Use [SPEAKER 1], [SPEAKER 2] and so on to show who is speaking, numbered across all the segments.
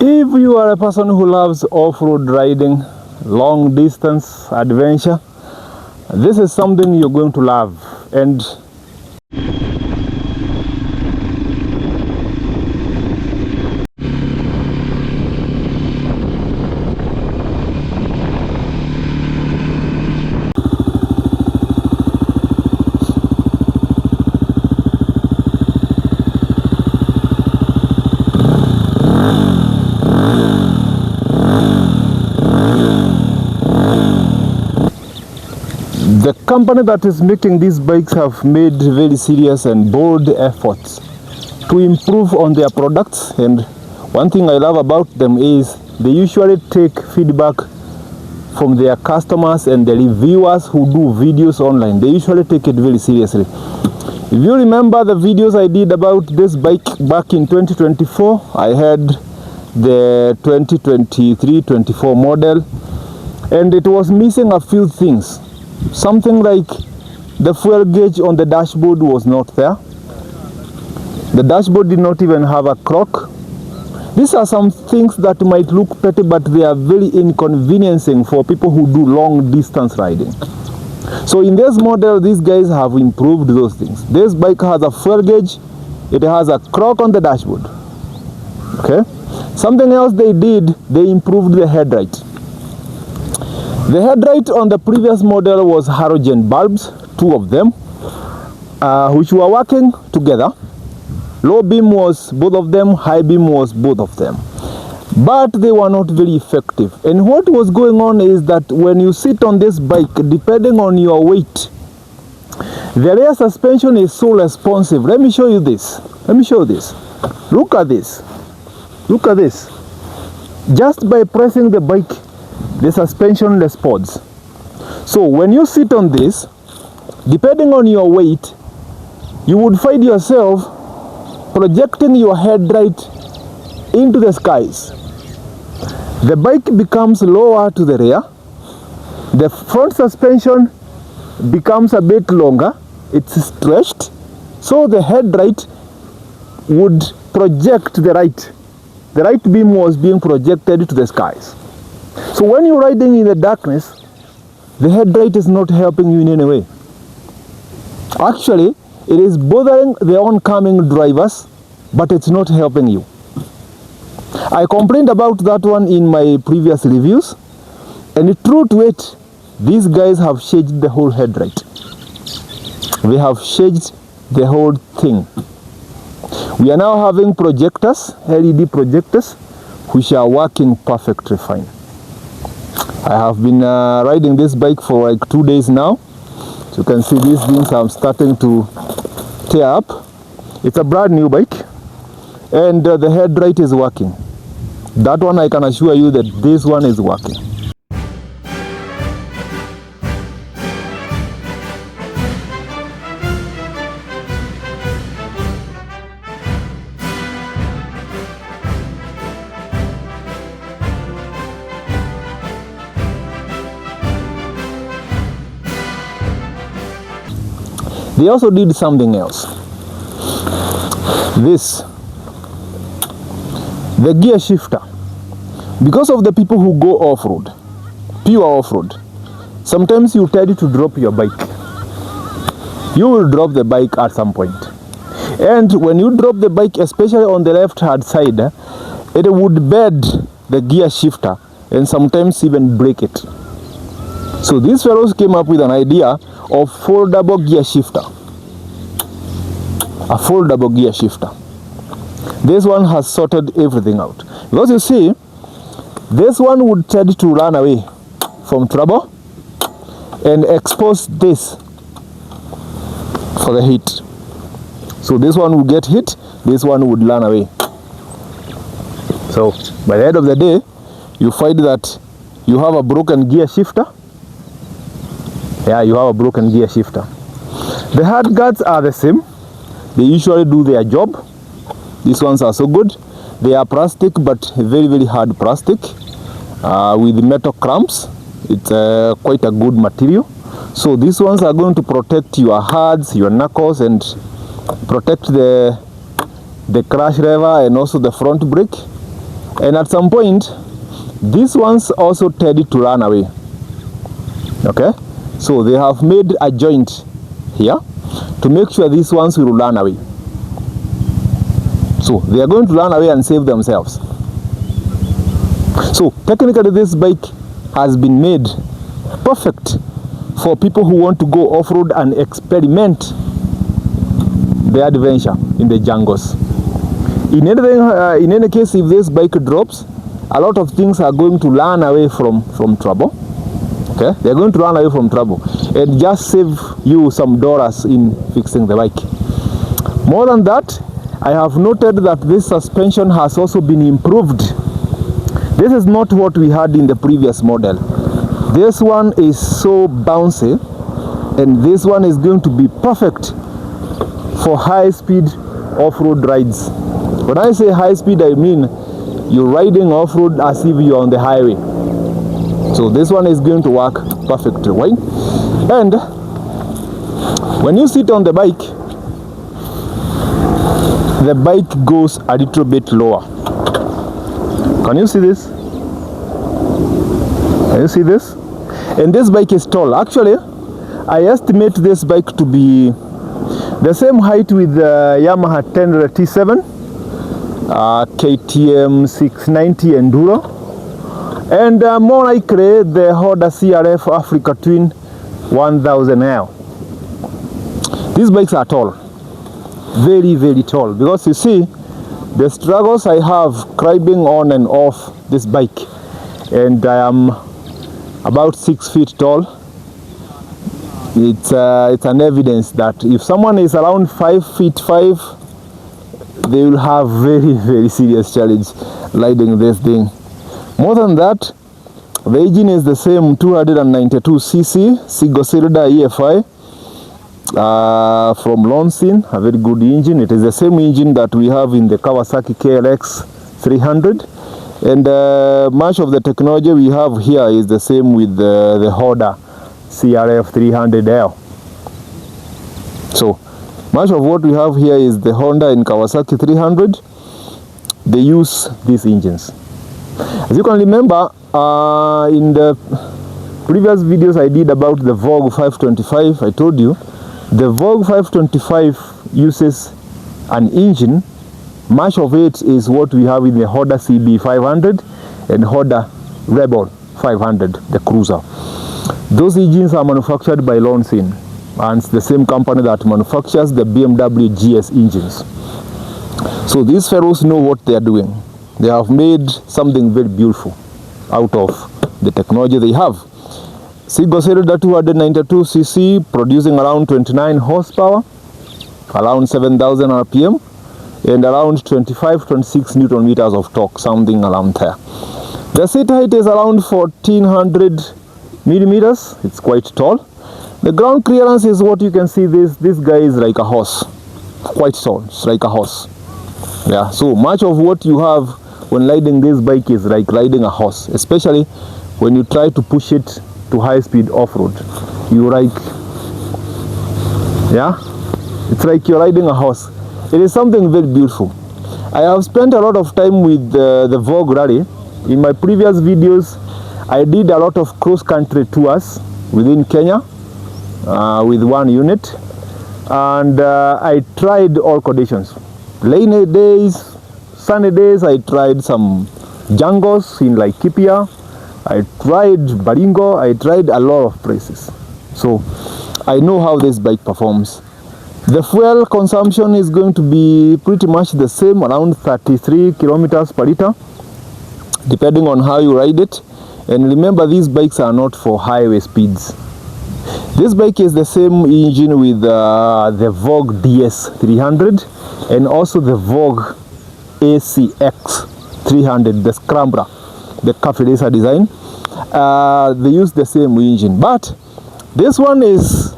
[SPEAKER 1] If you are a person who loves off-road riding, long distance adventure, this is something you're going to love. And the company that is making these bikes have made very serious and bold efforts to improve on their products. And one thing I love about them is they usually take feedback from their customers and the reviewers who do videos online. They usually take it very seriously. If you remember the videos I did about this bike back in 2024, I had the 2023-24 model, and it was missing a few things. Something like the fuel gauge on the dashboard was not there. The dashboard did not even have a clock. These are some things that might look petty, but they are very inconveniencing for people who do long distance riding. So in this model, these guys have improved those things. This bike has a fuel gauge, it has a clock on the dashboard. Okay. Something else they did, they improved the headlight. The headlight on the previous model was halogen bulbs, 2 of them, which were working together. Low beam was both of them, high beam was both of them. But they were not very effective. And what was going on is that when you sit on this bike, depending on your weight, the rear suspension is so responsive. Let me show you this. Let me show you this. Look at this. Look at this. Just by pressing the bike, the suspension responds. So when you sit on this, depending on your weight, you would find yourself projecting your headlight into the skies. The bike becomes lower to the rear. The front suspension becomes a bit longer. It's stretched. So the headlight would project the right. The right beam was being projected to the skies. So when you're riding in the darkness, the headlight is not helping you in any way. Actually, it is bothering the oncoming drivers, but it's not helping you. I complained about that one in my previous reviews, and true to it, these guys have changed the whole headlight. They have changed the whole thing. We are now having projectors, LED projectors, which are working perfectly fine. I have been riding this bike for like 2 days now. So you can see these things are starting to tear up. It's a brand new bike, and the headlight is working. That one I can assure you that this one is working. They also did something else. This, the gear shifter. Because of the people who go off-road, pure off-road, sometimes you tend to drop your bike. You will drop the bike at some point. And when you drop the bike, especially on the left-hand side, it would bend the gear shifter and sometimes even break it. So these fellows came up with an idea of foldable gear shifter. A foldable gear shifter. This one has sorted everything out. Because you see, this one would tend to run away from trouble and expose this for the heat. So this one would get hit, this one would run away. So by the end of the day, you find that you have a broken gear shifter. Yeah, you have a broken gear shifter. The hard guards are the same. They usually do their job. These ones are so good. They are plastic, but very, very hard plastic with metal clamps. It's quite a good material. So these ones are going to protect your hands, your knuckles, and protect the crash lever and also the front brake. And at some point, these ones also tended to run away. Okay, so they have made a joint here to make sure these ones will run away. So they are going to run away and save themselves. So technically this bike has been made perfect for people who want to go off-road and experiment the adventure in the jungles. In any case, if this bike drops, a lot of things are going to run away from trouble. Okay, they're going to run away from trouble and just save you some dollars in fixing the bike. More than that, I have noted that this suspension has also been improved. This is not what we had in the previous model. This one is so bouncy, and this one is going to be perfect for high-speed off-road rides. When I say high-speed, I mean you're riding off-road as if you're on the highway. So this one is going to work perfectly, right? And when you sit on the bike goes a little bit lower. Can you see this? Can you see this? And this bike is tall. Actually, I estimate this bike to be the same height with the Yamaha 10 T7, KTM 690 Enduro, and more likely the Honda CRF Africa Twin 1000L. These bikes are tall, very, very tall, because you see the struggles I have climbing on and off this bike, and I am about 6 feet tall. It's an evidence that if someone is around 5'5", they will have very, very serious challenge riding this thing. More than that, the engine is the same 292cc single cylinder EFI from Loncin, a very good engine. It is the same engine that we have in the Kawasaki KLX 300, and much of the technology we have here is the same with the Honda CRF 300L. So much of what we have here is the Honda and Kawasaki 300. They use these engines. As you can remember, in the previous videos I did about the Voge 525, I told you the Voge 525 uses an engine. Much of it is what we have in the Honda CB 500 and Honda Rebel 500, the cruiser. Those engines are manufactured by Loncin, and it's the same company that manufactures the BMW GS engines. So these fellows know what they are doing. They have made something very beautiful out of the technology they have. Single cylinder 292cc, producing around 29 horsepower, around 7,000 RPM, and around 25-26 Newton meters of torque, something around there. The seat height is around 1400 millimeters. It's quite tall. The ground clearance is what you can see. This guy is like a horse, quite tall. It's like a horse. Yeah. So much of what you have when riding this bike is like riding a horse, especially when you try to push it to high-speed off-road. You it's like you're riding a horse. It is something very beautiful. I have spent a lot of time with the Voge Rally. In my previous videos, I did a lot of cross-country tours within Kenya with one unit, and I tried all conditions. Rainy days, sunny days, I tried some jungles in like Kipia, I tried Baringo, I tried a lot of places. So I know how this bike performs. The fuel consumption is going to be pretty much the same, around 33 kilometers per liter, depending on how you ride it. And remember, these bikes are not for highway speeds. This bike is the same engine with the Vogue DS 300 and also the Vogue ACX 300, the Scrambler, the cafe racer design. They use the same engine, but this one is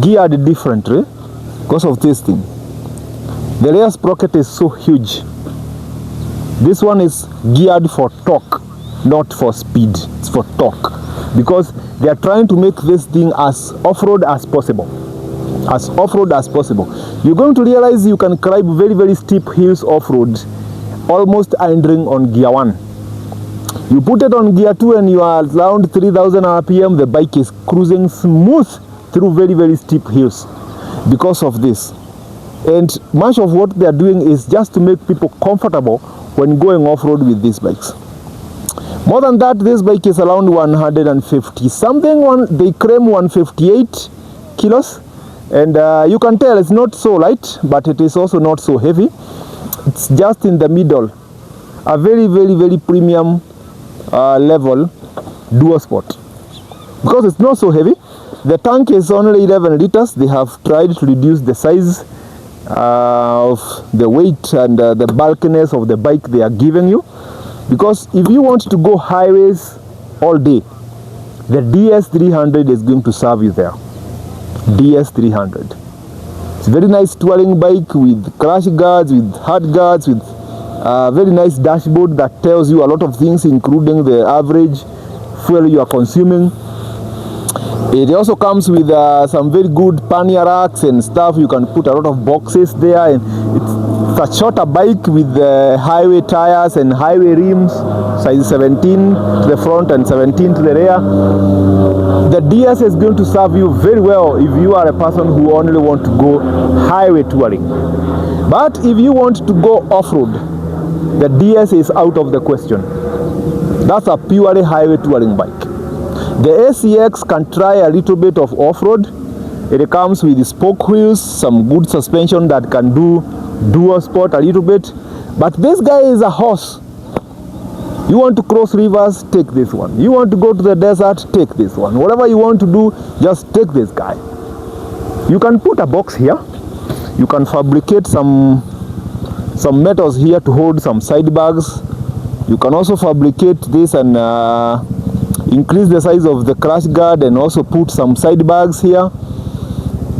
[SPEAKER 1] geared differently because of this thing. The rear sprocket is so huge. This one is geared for torque, not for speed. It's for torque, because they are trying to make this thing as off-road as possible. As off-road as possible. You're going to realize you can climb very, very steep hills off-road almost entering on gear 1. You put it on gear 2 and you are around 3000 RPM, the bike is cruising smooth through very, very steep hills because of this. And much of what they are doing is just to make people comfortable when going off-road with these bikes. More than that, this bike is around 150 something, they claim 158 kilos. And you can tell it's not so light, but it is also not so heavy. It's just in the middle. A very, very, very premium level dual sport. Because it's not so heavy. The tank is only 11 liters. They have tried to reduce the size of the weight and the bulkiness of the bike they are giving you. Because if you want to go highways all day, the DS300 is going to serve you there. DS300. It's a very nice touring bike with crash guards, with hard guards, with a very nice dashboard that tells you a lot of things, including the average fuel you are consuming. It also comes with some very good pannier racks and stuff. You can put a lot of boxes there, and it's a shorter bike with highway tires and highway rims, size 17 to the front and 17 to the rear. The DS is going to serve you very well if you are a person who only want to go highway touring. But if you want to go off-road, the DS is out of the question. That's a purely highway touring bike. The ACX can try a little bit of off-road. It comes with spoke wheels, some good suspension that can do dual sport a little bit. But this guy is a horse. You want to cross rivers, take this one. You want to go to the desert, take this one. Whatever you want to do, just take this guy. You can put a box here. You can fabricate some metals here to hold some side bags. You can also fabricate this and increase the size of the crash guard and also put some side bags here.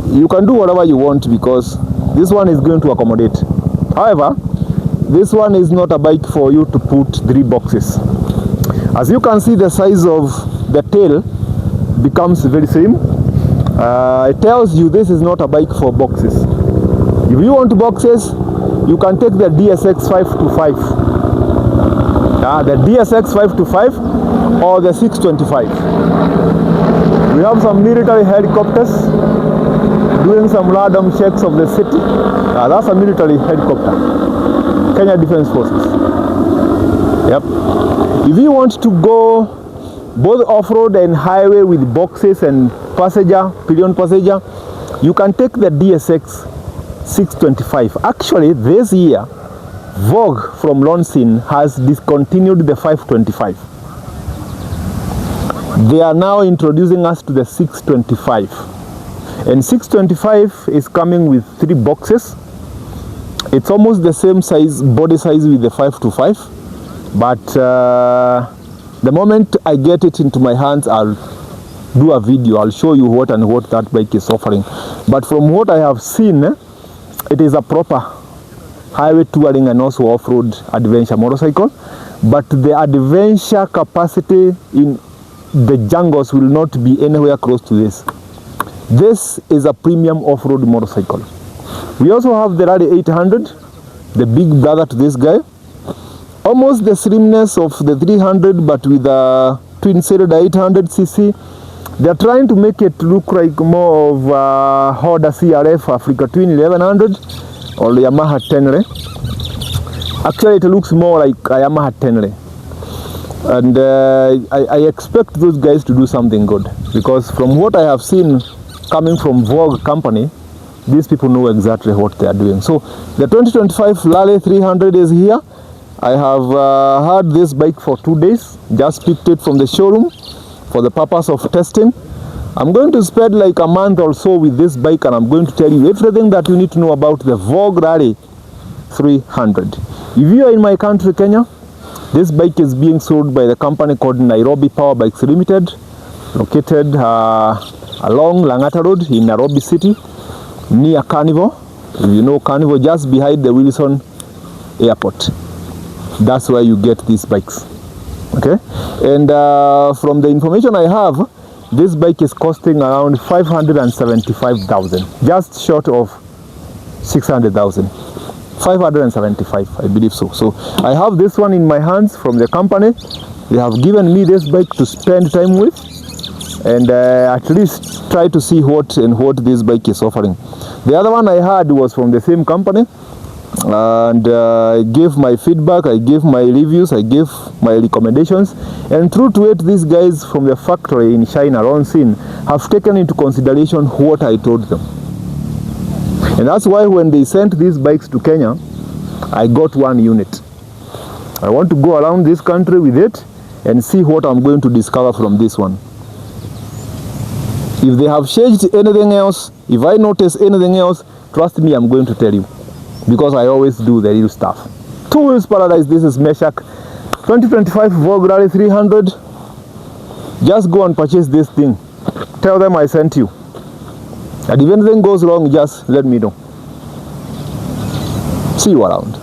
[SPEAKER 1] You can do whatever you want because this one is going to accommodate. However, this one is not a bike for you to put 3 boxes. As you can see, the size of the tail becomes very slim. It tells you this is not a bike for boxes. If you want boxes, you can take the DSX 525. The DSX 525 or the 625. We have some military helicopters doing some random checks of the city. That's a military helicopter. Kenya Defense Forces. Yep. If you want to go both off-road and highway with boxes and passenger, pillion passenger, you can take the DSX 625. Actually, this year, Vogue from Loncin has discontinued the 525. They are now introducing us to the 625. And 625 is coming with 3 boxes. It's almost the same size, body size with the 525. But the moment I get it into my hands, I'll do a video. I'll show you what that bike is offering. But from what I have seen, it is a proper highway touring and also off-road adventure motorcycle. But the adventure capacity in the jungles will not be anywhere close to this. This is a premium off-road motorcycle. We also have the Rally 800, the big brother to this guy. Almost the slimness of the 300, but with a twin-cylinder 800cc. They are trying to make it look like more of a Honda CRF Africa Twin 1100 or Yamaha Tenere. Actually, it looks more like a Yamaha Tenere. And I expect those guys to do something good, because from what I have seen coming from Vogue company, these people know exactly what they are doing. So the 2025 Rally 300 is here. I have had this bike for 2 days, just picked it from the showroom for the purpose of testing. I'm going to spend like a month or so with this bike, and I'm going to tell you everything that you need to know about the Voge Rally 300. If you are in my country, Kenya, this bike is being sold by the company called Nairobi Power Bikes Limited, located along Langata Road in Nairobi City, near Carnival. If you know Carnival, just behind the Wilson Airport. That's where you get these bikes. Okay, and from the information I have, this bike is costing around 575,000, just short of 600,000. 575, I believe so. So I have this one in my hands from the company. They have given me this bike to spend time with, and at least try to see what this bike is offering. The other one I had was from the same company, and I gave my feedback, I gave my reviews, I gave my recommendations, and true to it, these guys from the factory in China, Loncin, have taken into consideration what I told them. And that's why when they sent these bikes to Kenya, I got one unit. I want to go around this country with it and see what I'm going to discover from this one. If they have changed anything else, if I notice anything else, trust me, I'm going to tell you, because I always do the real stuff. Two Wheels Paradise, this is Meshach. 2025 Voge Rally 300. Just go and purchase this thing. Tell them I sent you. And if anything goes wrong, just let me know. See you around.